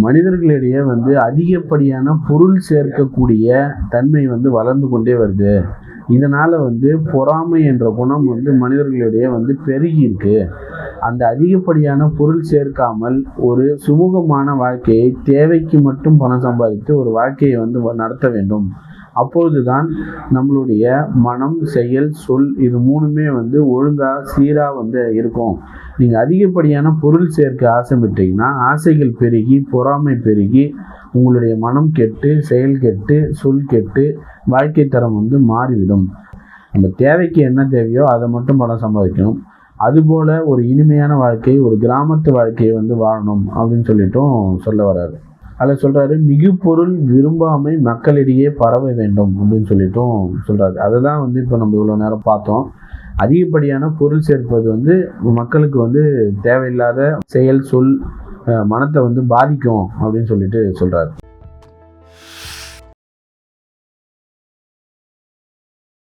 மனிதர்களிடையே அதிகப்படியான பொருள் சேர்க்கக்கூடிய தன்மை வளர்ந்து கொண்டே வருது. இதனால பொறாமை என்ற குணம் மனிதர்களிடையே பெருகி இருக்கு. அந்த அதிகப்படியான பொருள் சேர்க்காமல் ஒரு சுமூகமான வாழ்க்கையை, தேவைக்கு மட்டும் பணம் சம்பாதித்து ஒரு வாழ்க்கையை நடத்த வேண்டும். அப்பொழுதுதான் நம்மளுடைய மனம், செயல், சொல் இது மூணுமே ஒழுங்கா சீரா இருக்கும். நீங்க அதிகப்படியான பொருள் சேர்க்க ஆசைப்பட்டீங்கன்னா, ஆசைகள் பெருகி, பொறாமை பெருகி, உங்களுடைய மனம் கெட்டு, செயல் கெட்டு, சொல் கெட்டு, வாழ்க்கை தரம் மாறிவிடும். நம்ம தேவைக்கு என்ன தேவையோ அதை மட்டும் பணம் சம்பாதிக்கணும். அதுபோல ஒரு இனிமையான வாழ்க்கை, ஒரு கிராமத்து வாழ்க்கையை வாழணும் அப்படின்னு சொல்லிட்டும் சொல்ல வர்றாரு. அதில் சொல்றாரு, மிகு பொருள் விரும்பாமை மக்களிடையே பரவ வேண்டும் அப்படின்னு சொல்லிட்டும் சொல்றாரு. அதை தான் இப்போ நம்ம இவ்வளோ நேரம் பார்த்தோம். அதிகப்படியான பொருள் சேர்ப்பது மக்களுக்கு தேவையில்லாத செயல், சொல், மனத்தை பாதிக்கும் அப்படின்னு சொல்லிட்டு சொல்றாரு.